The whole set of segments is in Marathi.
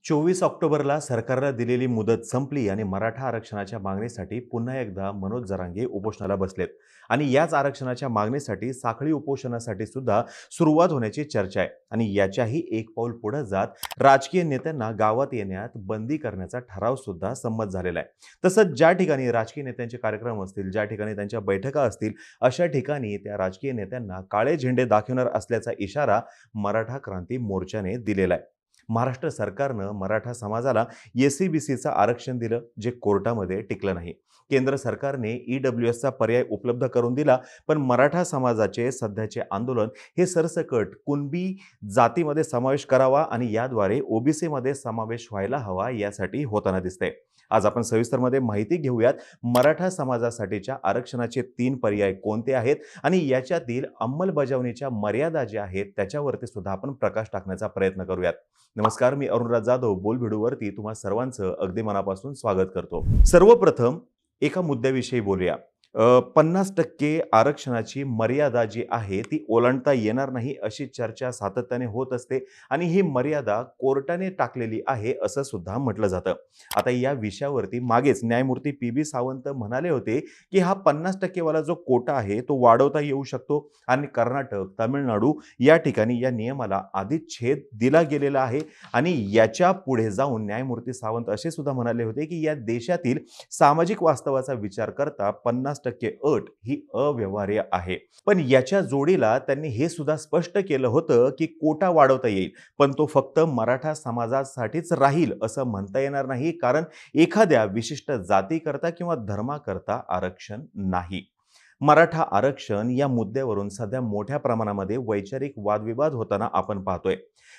24 ऑक्टोबरला सरकारला दिलेली मुदत संपली आणि मराठा आरक्षणाच्या मागणीसाठी पुन्हा एकदा मनोज जरांगे उपोषणाला बसलेत आणि याच आरक्षणाच्या मागणीसाठी साखळी उपोषणासाठी सुद्धा सुरुवात होण्याची चर्चा आहे आणि याच्याही एक पाऊल पुढे जात राजकीय नेत्यांना गावात येण्यात बंदी करण्याचा ठराव सुद्धा संमत झालेला आहे। तसंच ज्या ठिकाणी राजकीय नेत्यांचे कार्यक्रम असतील, ज्या ठिकाणी त्यांच्या बैठका असतील, अशा ठिकाणी त्या राजकीय नेत्यांना काळे झेंडे दाखवणार असल्याचा इशारा मराठा क्रांती मोर्चाने दिलेला आहे। महाराष्ट्र सरकारनं मराठा समाजाला एससीबीसीचं आरक्षण दिलं, जे कोर्टामध्ये टिकलं नाही। केंद्र सरकारने ईडब्ल्यूएसचा पर्याय उपलब्ध करून दिला, पण मराठा समाजाचे सध्याचे आंदोलन हे सरसकट कुणबी जातीमध्ये समावेश करावा आणि याद्वारे ओबीसीमध्ये समावेश व्हायला हवा यासाठी होताना दिसतंय। आज आपण सविस्तरमध्ये माहिती घेऊयात मराठा समाजासाठीच्या आरक्षणाचे 3 पर्याय कोणते आहेत आणि याच्यातील अंमलबजावणीच्या मर्यादा ज्या आहेत त्याच्यावरती सुद्धा आपण प्रकाश टाकण्याचा प्रयत्न करूयात। नमस्कार, मी अरुणराज जाधव बोलभिडूवरती तुम्हा सर्वांचं अगदी मनापासून स्वागत करतो। सर्वप्रथम एका मुद्द्याविषयी बोलूया। 50% आरक्षणाची मर्यादा जी आहे ती ओलांडता येणार नाही अशी चर्चा सातत्याने होत असते आणि ही मर्यादा कोर्टाने टाकलेली आहे असं सुद्धा म्हटलं जातं। आता या विषयावरती मागेच न्यायमूर्ती पी.बी. सावंत म्हणाले होते की हा 50% वाला जो कोटा आहे तो वाढवता येऊ शकतो आणि कर्नाटक, तामिळनाडू या ठिकाणी या नियमाला आधीच छेद दिला गेलेला आहे आणि याच्या पुढे जाऊन न्यायमूर्ती सावंत असे सुद्धा म्हणाले होते की या देशातील सामाजिक वास्तवाचा विचार करता 50% अट ही अव्यवहार्य आहे। पण याच्या जोडीला त्यांनी हे सुद्धा स्पष्ट केलं होतं की कोटा वाढवता येईल, पण तो फक्त मराठा समाजासाठीच राहील असं म्हणता येणार नाही, कारण एखाद्या विशिष्ट जातीकरता किंवा धर्माकरता आरक्षण नाही। मराठा आरक्षण या मुद्द्यावरून सध्या मोठ्या प्रमाणामध्ये वैचारिक वादविवाद होताना आपण पाहतोय।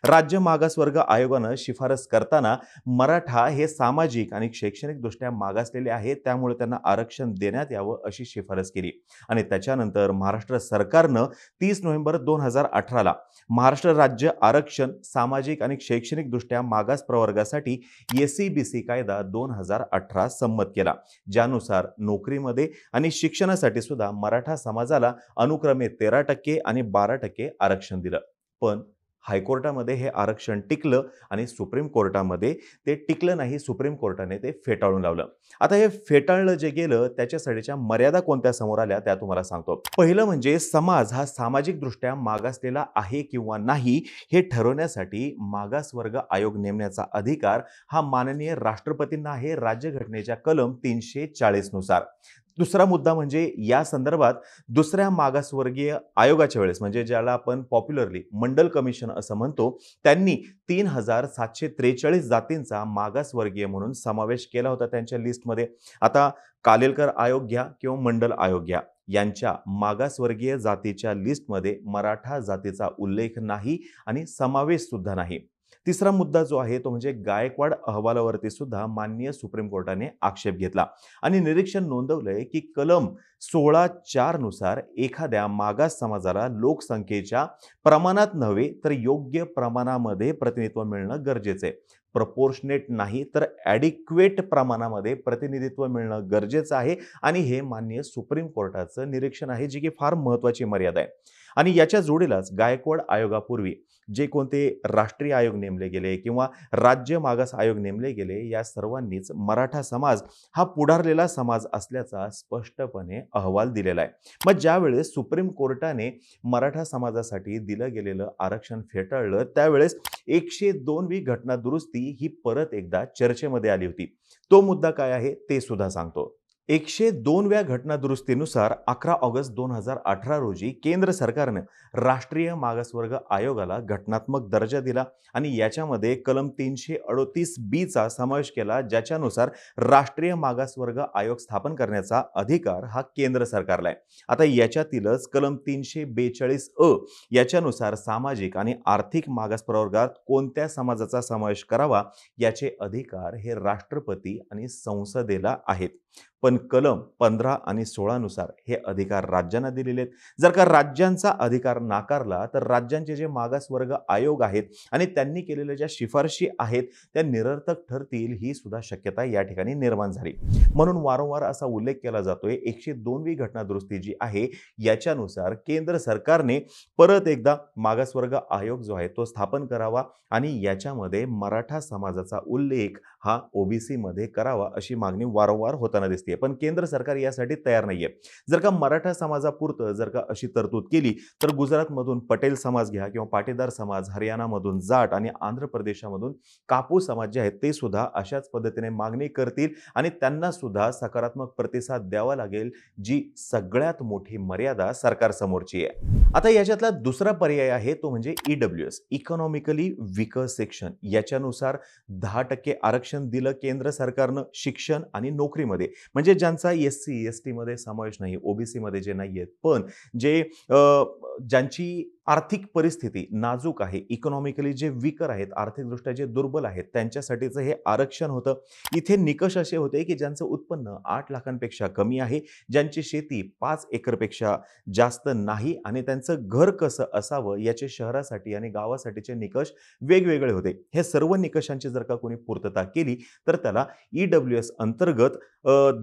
राज्य मागासवर्ग आयोगानं शिफारस करताना मराठा हे सामाजिक आणि शैक्षणिक दृष्ट्या मागासलेले आहेत, त्यामुळे त्यांना आरक्षण देण्यात यावं अशी शिफारस केली आणि त्याच्यानंतर महाराष्ट्र सरकारनं 30 नोव्हेंबर 2018 ला महाराष्ट्र राज्य आरक्षण सामाजिक आणि शैक्षणिक दृष्ट्या मागास प्रवर्गासाठी एससीबीसी कायदा 2018 संमत केला, ज्यानुसार नोकरीमध्ये आणि शिक्षणासाठी सुद्धा मराठा समाजाला अनुक्रमे 13% आणि 12% आरक्षण दिलं। पण हायकोर्टामध्ये हे आरक्षण टिकलं आणि सुप्रीम कोर्टामध्ये ते टिकलं नाही, सुप्रीम कोर्टाने ते फेटाळून लावलं। आता हे फेटाळलं जे गेलं त्याच्यासाठीच्या मर्यादा कोणत्या समोर आल्या त्या तुम्हाला सांगतो। पहिलं म्हणजे समाज हा सामाजिक दृष्ट्या मागासलेला आहे किंवा नाही हे ठरवण्यासाठी मागासवर्ग आयोग नेमण्याचा अधिकार हा माननीय राष्ट्रपतींना आहे, राज्यघटनेच्या कलम 340 नुसार। दुसरा मुद्दा म्हणजे या संदर्भात दुसऱ्या मागासवर्गीय आयोगाच्या वेळेस, म्हणजे ज्याला आपण पॉप्युलरली मंडल कमिशन असं म्हणतो, त्यांनी 3743 जातींचा मागासवर्गीय म्हणून समावेश केला होता त्यांच्या लिस्टमध्ये। आता कालेलकर आयोग घ्या किंवा मंडल आयोग घ्या, यांच्या मागासवर्गीय जातीच्या लिस्टमध्ये मराठा जातीचा उल्लेख नाही आणि समावेश सुद्धा नाही। तिसरा मुद्दा जो आहे तो म्हणजे गायकवाड अहवालावरती सुद्धा माननीय सुप्रीम कोर्टाने आक्षेप घेतला आणि निरीक्षण नोंदवलंय की कलम 16(4) नुसार एखाद्या मागास समाजाला लोकसंख्येच्या प्रमाणात नव्हे तर योग्य प्रमाणामध्ये प्रतिनिधित्व मिळणं गरजेचं आहे। प्रपोर्शनेट नाही तर ॲडिक्वेट प्रमाणामध्ये प्रतिनिधित्व मिळणं गरजेचं आहे आणि हे माननीय सुप्रीम कोर्टाचं निरीक्षण आहे, जी की फार महत्त्वाची मर्यादा आहे। आणि याच्या जोडीलाच गायकवाड आयोगापूर्वी जे कोणते राष्ट्रीय आयोग नेमले गेले किंवा राज्य मागास आयोग नेमले गेले, या सर्वांनीच मराठा समाज हा पुढारलेला समाज असल्याचा स्पष्टपणे अहवाल दिलेला आहे। मग ज्यावेळेस सुप्रीम कोर्टाने मराठा समाजासाठी दिलं गेलेलं आरक्षण फेटाळलं त्यावेळेस 102वी घटना दुरुस्ती ही परत एकदा चर्चेमध्ये आली होती। तो मुद्दा काय आहे ते सुद्धा सांगतो। 102व्या घटना दुरुस्तीनुसार 11 ऑगस्ट 2018 रोजी केंद्र सरकारने राष्ट्रीय मागासवर्ग आयोगाला घटनात्मक दर्जा दिला आणि याच्यामध्ये कलम 338 चा समावेश केला, ज्याच्यानुसार राष्ट्रीय मागासवर्ग आयोग स्थापन करण्याचा अधिकार हा केंद्र सरकारला आहे। आता याच्यातीलच कलम 342 याच्यानुसार सामाजिक आणि आर्थिक मागास प्रवर्गात कोणत्या समाजाचा समावेश करावा याचे अधिकार हे राष्ट्रपती आणि संसदेला आहेत। पण कलम 15 आणि 16 नुसार हे अधिकार राज्यांना दिलेले आहेत. जर का राज्यांचा अधिकार नाकारला तर राज्यांचे जे मागासवर्ग आयोग आहेत आणि त्यांनी केलेल्या ज्या शिफारशी आहेत त्या निरर्थक ठरतील, ही सुद्धा शक्यता या ठिकाणी निर्माण झाली. म्हणून वारंवार असा उल्लेख केला जातोय 102वी घटना दुरुस्ती जी आहे याच्यानुसार केंद्र सरकारने परत एकदा मागासवर्ग आयोग जो आहे तो स्थापन करावा आणि याच्यामध्ये मराठा समाजाचा उल्लेख हा ओबीसी मध्ये करावा अशी मागणी वारंवार होताना दिसते. पण केंद्र सरकार यासाठी तयार नाहीये. जर का मराठा समाजापुरतं जर का अशी तरतूद केली तर गुजरातमधून पटेल समाज घ्या किंवा पाटीदार समाज, हरियाणामधून जाट आणि आंध्र प्रदेशामधून कापू समाज जे आहेत ते सुद्धा अशाच पद्धतीने मागणी करतील आणि त्यांना सुद्धा सकारात्मक प्रतिसाद द्यावा लागेल, जी सगळ्यात मोठी मर्यादा सरकारसमोरची आहे. आता याच्यातला दुसरा पर्याय आहे तो म्हणजे ईडब्ल्यूएस, इकॉनॉमिकली वीकर सेक्शन. याच्यानुसार 10% आरक्षण दिलं केंद्र सरकारनं शिक्षण आणि नोकरीमध्ये. म्हणजे ज्यांचा एससी एसटी मध्ये समावेश नाही, ओबीसी मध्ये जे नाहीयेत, पण जे ज्यांची आर्थिक परिस्थिती नाजूक आहे, इकॉनॉमिकली जे वीकर आहेत, आर्थिकदृष्ट्या जे दुर्बल आहेत, त्यांच्यासाठीचं हे आरक्षण होतं. इथे निकष असे होते की ज्यांचं उत्पन्न 8 लाखांपेक्षा कमी आहे, ज्यांची शेती 5 एकरपेक्षा जास्त नाही आणि त्यांचं घर कसं असावं याचे शहरासाठी आणि गावासाठीचे निकष वेगवेगळे होते. हे सर्व निकषांची जर का कोणी पूर्तता केली तर त्याला ईडब्ल्यूएस अंतर्गत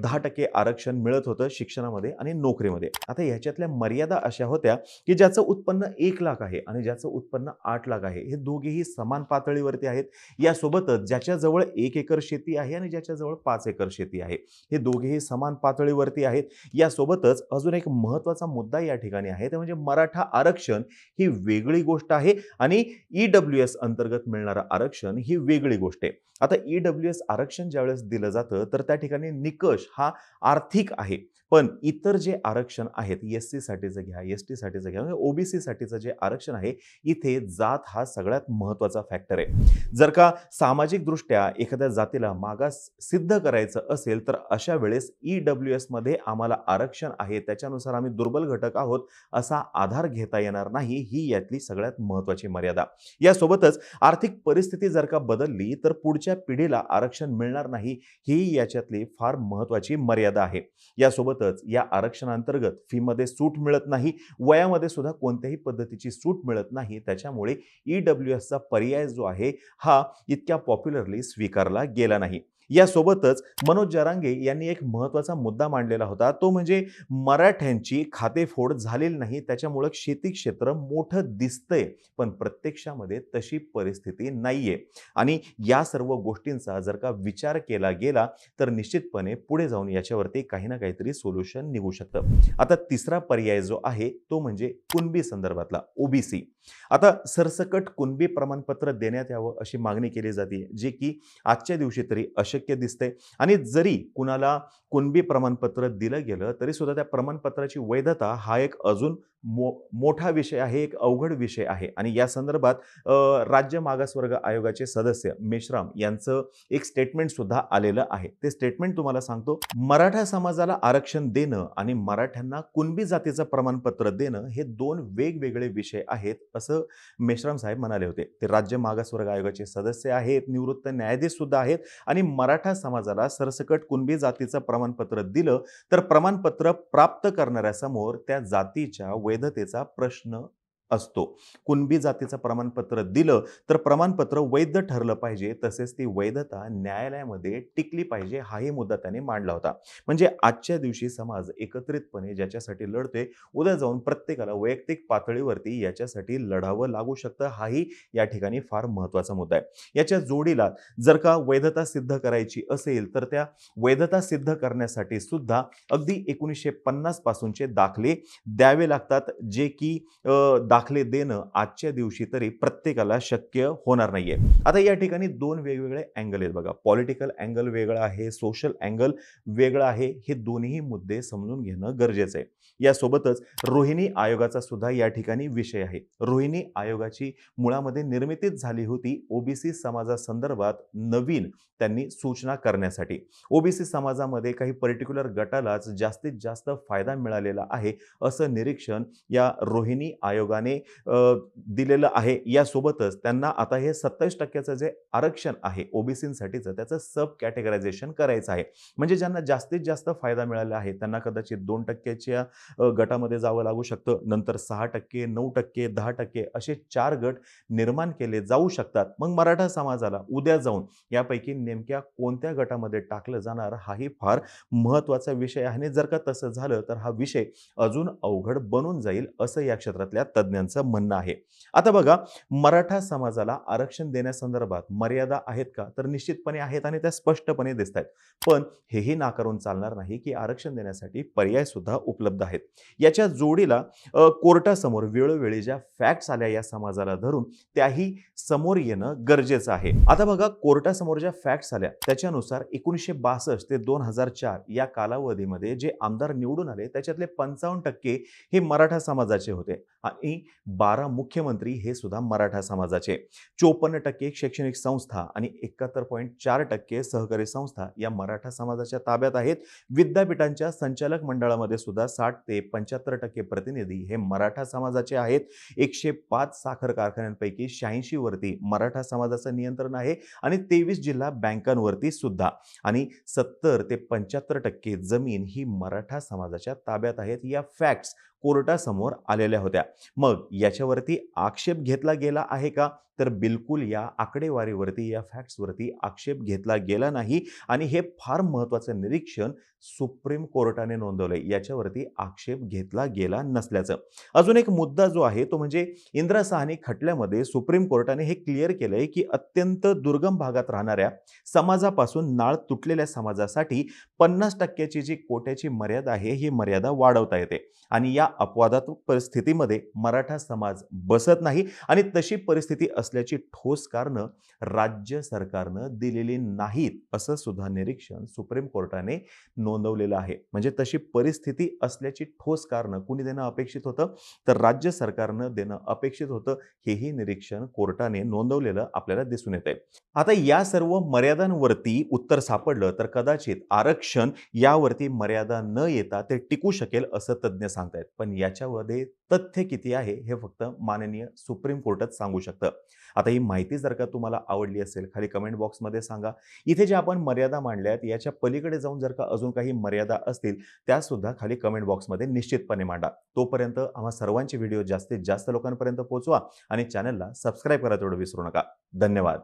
10% आरक्षण मिळत होतं शिक्षणामध्ये आणि नोकरीमध्ये. आता याच्यातल्या मर्यादा अशा होत्या की ज्याचं उत्पन्न 1 लाख आहे आणि ज्याचं उत्पन्न 8 लाख आहे, हे दोघेही समान पातळीवरती आहेत. यासोबतच ज्याच्याजवळ 1 एकर शेती आहे आणि ज्याच्याजवळ 5 एकर शेती आहे, हे दोघेही समान पातळीवरती आहेत. यासोबतच अजून एक महत्त्वाचा मुद्दा या ठिकाणी आहे, ते म्हणजे मराठा आरक्षण ही वेगळी गोष्ट आहे आणि ईडब्ल्यूएस अंतर्गत मिळणारं आरक्षण ही वेगळी गोष्ट आहे. आता ईडब्ल्यूएस आरक्षण ज्यावेळेस दिलं जातं तर त्या ठिकाणी निकष हा आर्थिक आहे. पण इतर जे आरक्षण आहेत, एससी साठीचं घ्या, एसटी साठीचं घ्या, ओबीसी साठीचं जे आरक्षण आहे, इथे जात हा सगळ्यात महत्त्वाचा फॅक्टर आहे. जर का सामाजिक दृष्ट्या एखाद्या जातीला मागास सिद्ध करायचं असेल तर अशा वेळेस ईडब्ल्यूएस मध्ये आम्हाला आरक्षण आहे, त्याच्यानुसार आम्ही दुर्बल घटक आहोत असा आधार घेता येणार नाही, ही यातली सगळ्यात महत्त्वाची मर्यादा. यासोबतच आर्थिक परिस्थिती जर का बदलली तर पुढच्या पिढीला आरक्षण मिळणार नाही, ही याच्यातली फार महत्त्वाची मर्यादा आहे. यासोबतच या आरक्षणांतर्गत फीमध्ये सूट मिळत नाही, वयामध्ये सुद्धा कोणत्याही पद्धतीची सूट मिळत नाही. त्याच्यामुळे ईडब्ल्यूएसचा पर्याय जो आहे हा इतक्या पॉप्युलरली स्वीकारला गेला नाही. यासोबतच मनोज जरांगे यांनी एक महत्त्वाचा मुद्दा मांडलेला होता, तो म्हणजे मराठ्यांची खातेफोड झालेली नाही, त्याच्यामुळे शेती क्षेत्र मोठं दिसतंय पण प्रत्यक्षामध्ये तशी परिस्थिती नाहीये. आणि या सर्व गोष्टींचा जर का विचार केला गेला तर निश्चितपणे पुढे जाऊन याच्यावरती काही ना काहीतरी सोल्युशन निघू शकतं. आता तिसरा पर्याय जो आहे तो म्हणजे कुणबी संदर्भातला ओबीसी. आता सरसकट कुणबी प्रमाणपत्र देण्यात यावं अशी मागणी केली जाते, जे की आजच्या दिवशी तरी अशक्य दिसते. आणि जरी कुणाला कुणबी प्रमाणपत्र दिलं गेलं तरी सुद्धा त्या प्रमाणपत्राची वैधता हा एक अजून मोठा विषय आहे, एक अवघड विषय आहे. आणि या संदर्भात राज्य मागासवर्ग आयोगाचे सदस्य मेश्राम यांचं एक स्टेटमेंट सुद्धा आलेलं आहे. ते स्टेटमेंट तुम्हाला सांगतो. मराठा समाजाला आरक्षण देणं आणि मराठ्यांना कुणबी जातीचं प्रमाणपत्र देणं हे दोन वेगवेगळे विषय आहेत असं मेश्राम साहेब म्हणाले होते. ते राज्य मागासवर्ग आयोगाचे सदस्य आहेत, निवृत्त न्यायाधीश सुद्धा आहेत आणि मराठा समाजाला सरसकट कुणबी जातीचं प्रमाणपत्र दिलं तर प्रमाणपत्र प्राप्त करणाऱ्यासमोर त्या जातीच्या वैधतेचा प्रश्न असतो. कुणबी जातीचं प्रमाणपत्र दिलं तर प्रमाणपत्र वैध ठरलं पाहिजे, तसेच ती वैधता न्यायालयामध्ये टिकली पाहिजे, हाही मुद्दा त्यांनी मांडला होता. म्हणजे आजच्या दिवशी समाज एकत्रितपणे ज्याच्यासाठी लढतोय, उद्या जाऊन प्रत्येकाला वैयक्तिक पातळीवरती याच्यासाठी लढावं लागू शकतं, हाही या ठिकाणी फार महत्त्वाचा मुद्दा आहे. याच्या जोडीला जर का वैधता सिद्ध करायची असेल तर त्या वैधता सिद्ध करण्यासाठी सुद्धा अगदी 1950 पासूनचे दाखले द्यावे लागतात, जे की दाखले देणं आजच्या दिवशी तरी प्रत्येकाला शक्य होणार नाहीये. आता या ठिकाणी दोन वेगवेगळे अँगल आहेत बघा. पॉलिटिकल अँगल वेगळा आहे, सोशल अँगल वेगळा आहे. हे दोन्ही मुद्दे समजून घेणं गरजेचं आहे. यासोबतच रोहिणी आयोगाचा सुद्धा या ठिकाणी विषय आहे. रोहिणी आयोगाची मुळामध्ये निर्मितीच झाली होती ओबीसी समाजासंदर्भात नवीन त्यांनी सूचना करण्यासाठी. ओबीसी समाजामध्ये काही पर्टिक्युलर गटालाच जास्तीत जास्त फायदा मिळालेला आहे असं निरीक्षण या रोहिणी आयोगाने संविधानाने दिलेलं आहे. यासोबतच त्यांना आता हे 27% जे आरक्षण आहे ओबीसींसाठीचं त्याचं सब कॅटेगरायझेशन करायचं आहे. म्हणजे ज्यांना जास्तीत जास्त फायदा मिळाला आहे त्यांना कदाचित 2% गटामध्ये जावं लागू शकतं. नंतर 6%, 9%, 10% असे 4 गट निर्माण केले जाऊ शकतात. मग मराठा समाजाला उद्या जाऊन यापैकी नेमक्या कोणत्या गटामध्ये टाकलं जाणार हाही फार महत्त्वाचा विषय आहे आणि जर का तसं झालं तर हा विषय अजून अवघड बनून जाईल असं या क्षेत्रातल्या तज्ज्ञांचं म्हणणं आहे. आता बघा, मराठा समाजाला आरक्षण देण्यासंदर्भात मर्यादा आहेत का? तर निश्चितपणे आहेत आणि त्या स्पष्टपणे दिसतायत. पण हेही नाकारून चालणार नाही की आरक्षण देण्यासाठी पर्याय सुद्धा उपलब्ध आहेत. याच्या जोडीला कोर्टासमोर वेळोवेळी ज्या फॅक्ट्स आल्या या समाजाला धरून त्याही समोर येणं गरजेचं आहे. आता बघा, कोर्टासमोर ज्या फॅक्ट्स आल्या त्याच्यानुसार 1962 ते 2004 या कालावधीमध्ये जे आमदार निवडून आले त्याच्यातले 55% हे मराठा समाजाचे होते आणि 12 मुख्यमंत्री हे सुद्धा मराठा समाजाचे. 54% शैक्षणिक संस्था आणि 71.4% सहकारी संस्था या मराठा समाजाच्या ताब्यात आहेत. विद्यापीठांच्या संचालक मंडळामध्ये सुद्धा 60 ते 75% प्रतिनिधी हे मराठा समाजाचे आहेत. 105 साखर कारखान्यांपैकी 86 वरती मराठा समाजाचं नियंत्रण आहे आणि 23 जिल्हा बँकांवरती सुद्धा आणि 70 ते 75% जमीन ही मराठा समाजाच्या ताब्यात आहेत. या फॅक्ट्स कोर्टासमोर आलेल्या होत्या. मग याच्यावरती आक्षेप घेतला गेला आहे का? तर बिलकुल या आकडेवारीवरती, या फॅक्ट्सवरती आक्षेप घेतला गेला नाही आणि हे फार महत्त्वाचं निरीक्षण सुप्रीम कोर्टाने नोंदवलंय. याच्यावरती आक्षेप घेतला गेला नसल्याचं. अजून एक मुद्दा जो आहे तो म्हणजे इंदिरा साहनी खटल्यामध्ये सुप्रीम कोर्टाने हे क्लिअर केलंय की अत्यंत दुर्गम भागात राहणाऱ्या समाजापासून नाळ तुटलेल्या समाजासाठी 50% जी कोट्याची मर्यादा आहे ही मर्यादा वाढवता येते आणि या अपवादात्मक परिस्थितीमध्ये मराठा समाज बसत नाही आणि तशी परिस्थिती असल्याची ठोस कारणं राज्य सरकारनं दिलेली नाहीत असं सुद्धा निरीक्षण सुप्रीम कोर्टाने नोंदवलेलं आहे. म्हणजे तशी परिस्थिती असल्याची ठोस कारणं कुणी देणं अपेक्षित होतं? तर राज्य सरकारनं देणं अपेक्षित होतं. हेही निरीक्षण कोर्टाने नोंदवलेलं आपल्याला दिसून येतंय. आता या सर्व मर्यादांवरती उत्तर सापडलं तर कदाचित आरक्षण यावरती मर्यादा न येता ते टिकू शकेल असं तज्ज्ञ सांगतायत. पण याच्यामध्ये तथ्य किती आहे हे फक्त माननीय सुप्रीम कोर्टच सांगू शकतं. आता ही माहिती जर का तुम्हाला आवडली असेल खाली कमेंट बॉक्समध्ये सांगा. इथे ज्या आपण मर्यादा मांडल्यात याच्या पलीकडे जाऊन जर का अजून काही मर्यादा असतील त्या सुद्धा खाली कमेंट बॉक्समध्ये निश्चितपणे मांडा. तोपर्यंत आम्हा सर्वांचे व्हिडिओ जास्तीत जास्त लोकांपर्यंत पोहोचवा आणि चॅनलला सबस्क्राईब करायला तेवढं विसरू नका. धन्यवाद.